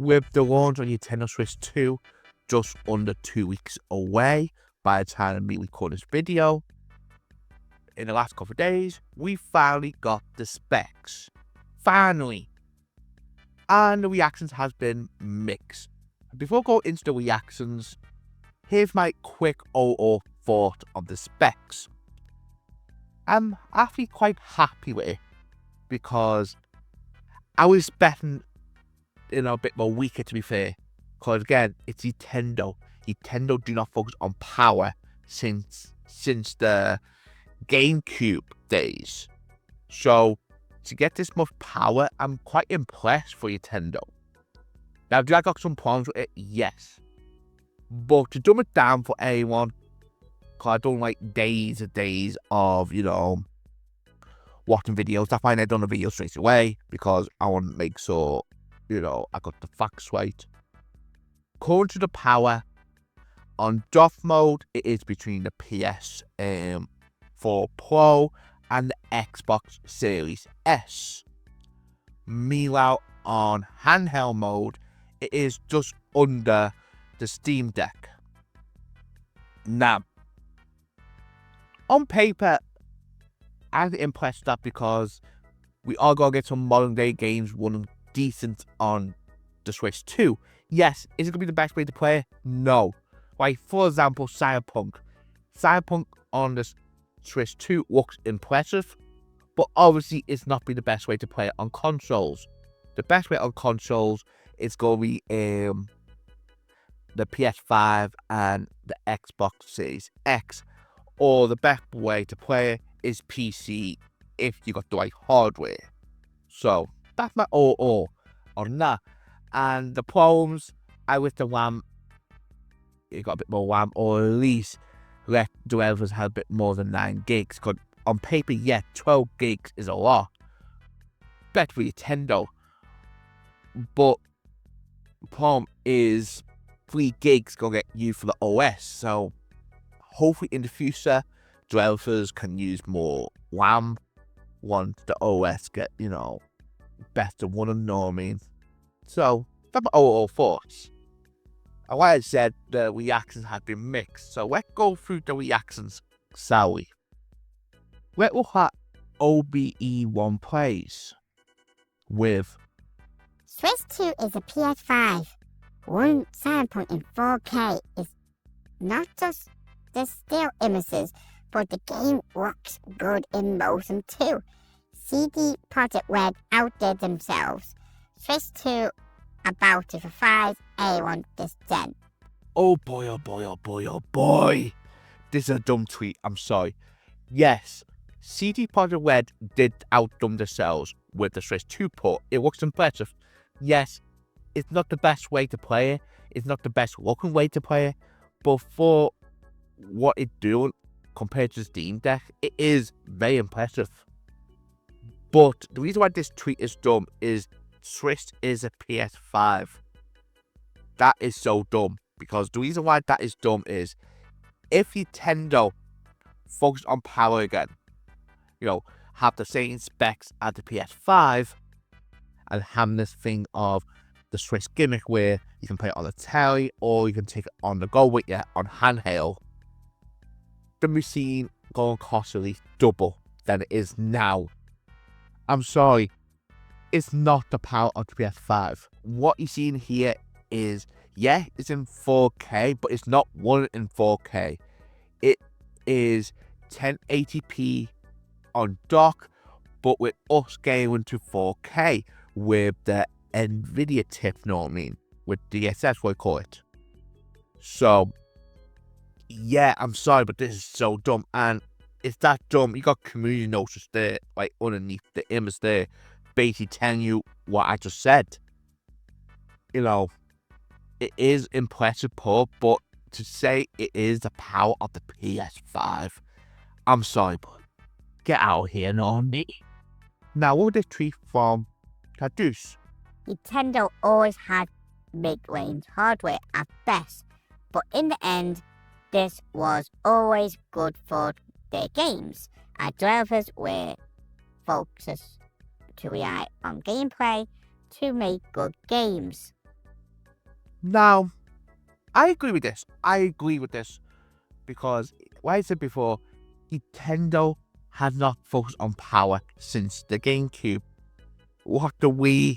with the launch on Nintendo Switch 2 just under 2 weeks away by the time we record this video. In the last couple of days, we finally got the specs. Finally. And the reactions has been mixed. Before going into the reactions, here's my quick overall thought on the specs. I'm actually quite happy with it because I was expecting a bit more weaker, to be fair. Because again, it's Nintendo. Nintendo do not focus on power since the GameCube days. So to get this much power, I'm quite impressed for Nintendo. Now, do I got some problems with it? Yes. But to dumb it down for anyone, because I don't like days and days of, watching videos. That's why I done a video straight away, because I want to make sure, I got the facts right. According to the power, on DOF mode, it is between the PS4 Pro and the Xbox Series S. Meanwhile, on handheld mode, it is just under the Steam Deck. Now, on paper, I'm impressed with that because we are going to get some modern day games running decent on the Switch 2. Yes, is it going to be the best way to play? No. Like, for example, Cyberpunk. Cyberpunk on the Switch 2 looks impressive, but obviously it's not be the best way to play it on consoles. The best way on consoles is going to be the PS5 and the Xbox Series X, or the best way to play it is PC if you got the right hardware. So that's my all on that. And the problems, I wish the RAM, it got a bit more RAM, or at least let developers have a bit more than 9 gigs. Because on paper, yeah, 12 gigs is a lot. Better for Nintendo. But the problem is 3 gigs gonna get used for the OS. So hopefully in the future, developers can use more RAM once the OS get, better one, you know what I mean? So, that's my overall thoughts. And like I said, the reactions have been mixed. So, let's go through the reactions, shall we? Let's look at OBE1 plays with Switch 2 is a PS5. One selling point in 4K is not just the still images, but the game works good in motion too. CD Projekt Red outdid themselves. Switch 2 about to surprise anyone this gen. Oh boy, oh boy, oh boy, oh boy. This is a dumb tweet, I'm sorry. Yes, CD Projekt Red did outdumb themselves with the Switch 2 port. It looks impressive. Yes, it's not the best way to play it. It's not the best looking way to play it. But for what it's doing compared to Steam Deck, it is very impressive. But the reason why this tweet is dumb is Switch is a PS5. That is so dumb. Because the reason why that is dumb is if Nintendo focused on power again, have the same specs as the PS5 and have this thing of the Switch gimmick where you can play it on the telly or you can take it on the go with you on handheld, the machine going to cost at least double than it is now. I'm sorry, it's not the power of the PS5. What you're seeing here is, yeah, it's in 4K, but it's not one in 4K. It is 1080p on dock, but with us going to 4K with the NVIDIA tip, you know what I mean? With DSS, what I call it. So, yeah, I'm sorry, but this is so dumb. And it's that dumb. You got community notice there, like underneath the image there, basically telling you what I just said. It is impressive port, but to say it is the power of the PS5, I'm sorry, but get out of here, no me. Now, what would this tweet from Caduce? Nintendo always had mid-range hardware at best, but in the end, this was always good for their games. Our developers were focused to rely on gameplay to make good games. Now, I agree with this. Because, like I said before, Nintendo has not focused on power since the GameCube. What the Wii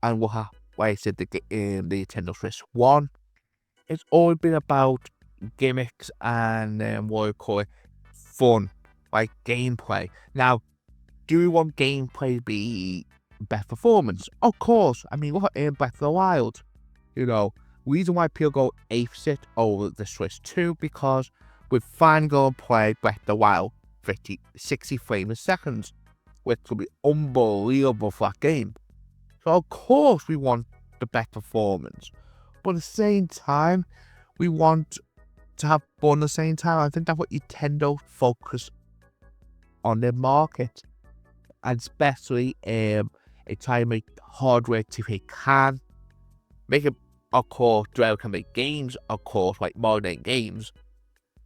and what I said the Nintendo Switch 1. It's all been about gimmicks and what I call it, fun, like gameplay. Now, do we want gameplay to be best performance? Of course. I mean, look at Breath of the Wild. Reason why people go ape sit over the Switch 2 because we're finally going to play Breath of the Wild 60 frames a second, which will be unbelievable for that game. So of course we want the best performance, but at the same time, we want to have fun at the same time. I think that's what Nintendo focus on their market, and especially they try to make hardware to they can make it. Of course, Dell can make games, of course, like modern games,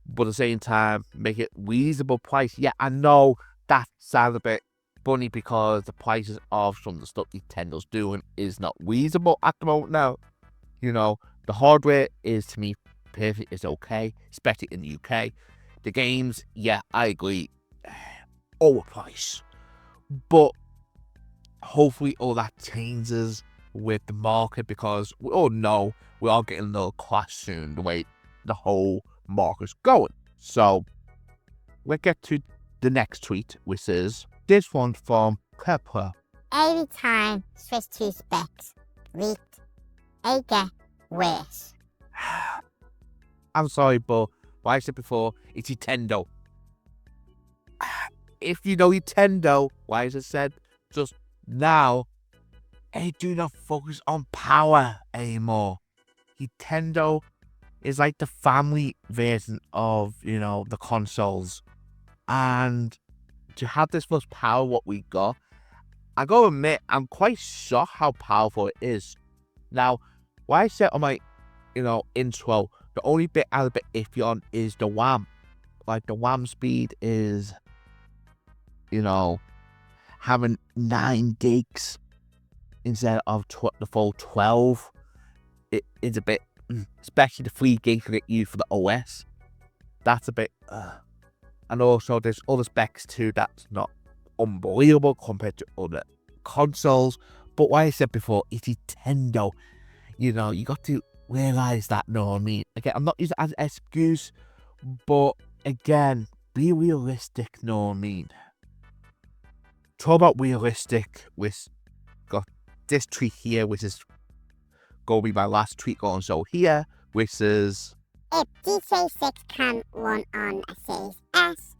but at the same time, make it reasonable price. Yeah, I know that sounds a bit funny because the prices of some of the stuff Nintendo's doing is not reasonable at the moment now. The hardware is, to me, perfect, it's okay, especially in the UK. The games, yeah, I agree, overpriced. But hopefully all that changes with the market because we all know we are getting a little clash soon the way the whole market's going. So let's get to the next tweet, which is this one from Pepper. Every time Switch 2 specs leaked, it get worse. I'm sorry, but like I said before, it's Nintendo. If you know Nintendo, like I said, just now, they do not focus on power anymore. Nintendo is like the family version of, the consoles. And to have this much power, what we got, I gotta admit, I'm quite shocked how powerful it is. Now, what I said on my, intro, the only bit I'm a bit iffy on is the RAM. Like, the RAM speed is, having 9 gigs instead of the full 12. It's a bit, especially the 3 gigs you get used for the OS. That's a bit, and also there's other specs too that's not unbelievable compared to other consoles. But like I said before, it's Nintendo. You got to realize that, know what I mean? Again, I'm not using it as an excuse, but again, be realistic, know what I mean? Talk about realistic, with got this tweet here, which is going to be my last tweet going so here, which is If GTA 6 can run on a Series S,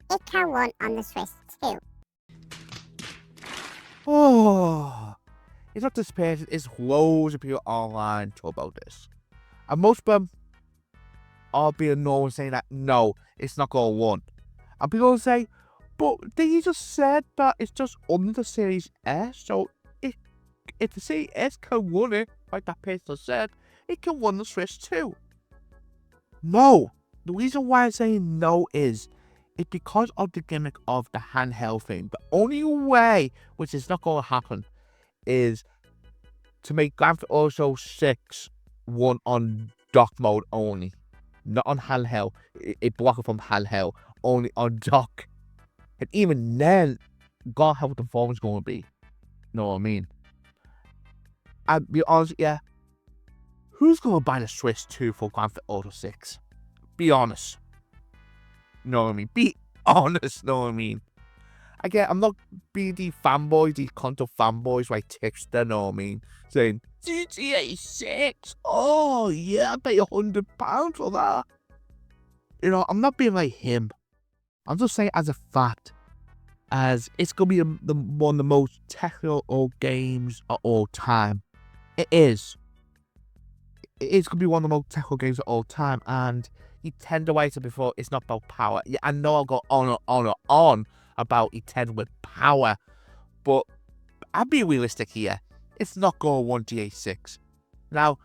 it can run on the Switch 2. It's not this person, it's loads of people online talk about this. And most of them are being normal saying that no, it's not going to run. And people will say, but they just said that it's just under the Series S, so if the Series S can run it, like that person said, it can run the Switch too. No, the reason why I'm saying no is it's because of the gimmick of the handheld thing. The only way, which is not going to happen, is to make Grand Theft Auto 6 run on dock mode only, not on handheld. It block it from handheld, only on dock. And even then, God help what the performance going to be. Know what I mean? I'll be honest, yeah. Who's going to buy the Switch 2 for Grand Theft Auto 6? Be honest. Know what I mean? Be honest, know what I mean? Again, I'm not being these fanboys, these console fanboys like Tixter, know what I mean? Saying, GTA 6? Oh, yeah, I pay £100 for that. I'm not being like him. I'm just saying as a fact, as it's going to be one of the most technical games of all time. It is. It's going to be one of the most technical games of all time, and Nintendo, like I said before, it's not about power. Yeah, I know I'll go on and on and on about Nintendo with power, but I'll be realistic here. It's not going to run GTA 6. Now,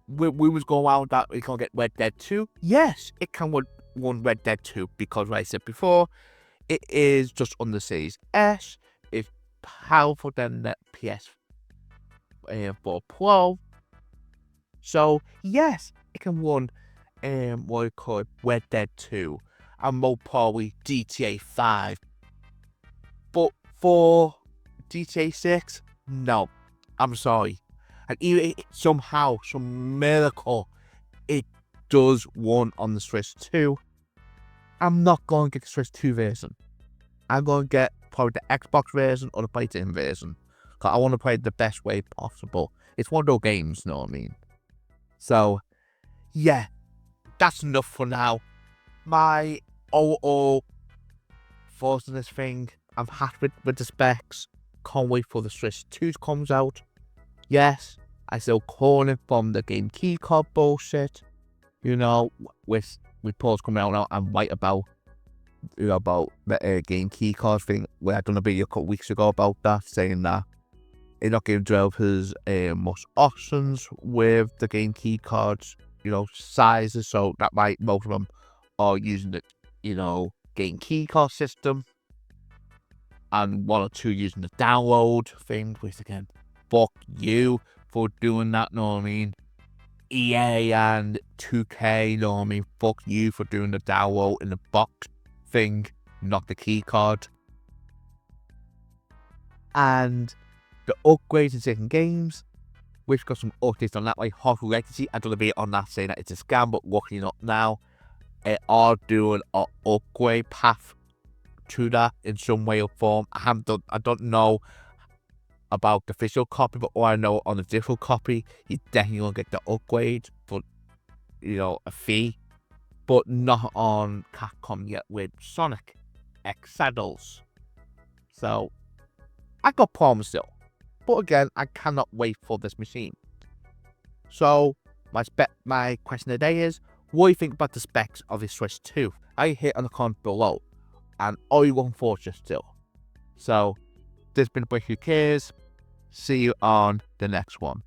we was going around that we can get Red Dead 2. Yes, it can run Red Dead 2 because, like I said before, it is just on the Series S. It's powerful than the PS4 Pro. So yes, it can run what you call Red Dead 2 and more probably GTA 5. But for GTA 6, no. I'm sorry. And even somehow, some miracle, it does run on the Switch 2. I'm not going to get the Switch 2 version. I'm going to get probably the Xbox version or the PlayStation version. Because I want to play it the best way possible. It's one of those games, you know what I mean? So, yeah, that's enough for now. My overall thoughts on this thing, I'm happy with the specs. Can't wait for the Switch 2 comes out. Yes, I still call it from the game keycard bullshit. You know, with reports coming out now, I'm right about the game keycard thing. Where I done a video a couple weeks ago about that, saying that it's not giving developers much options with the game keycards, sizes. So that might most of them are using the game keycard system, and one or two using the download thing. Which again, fuck you for doing that. Know what I mean? EA and 2K, know what I mean? Fuck you for doing the download in the box thing, not the key card. And the upgrades in certain games, which got some updates on that, like Hogwarts Legacy. I done a video on that saying that it's a scam, but luckily not now. They are doing an upgrade path to that in some way or form. I don't know about the official copy, but all I know on the digital copy, you definitely will get the upgrade for a fee, but not on Capcom yet with Sonic X Shadows. So I got problems still, but again, I cannot wait for this machine. So my question today is, what do you think about the specs of the Switch 2? I hit on the comment below, and are you looking forward to it still? So this has been Who Cares. See you on the next one.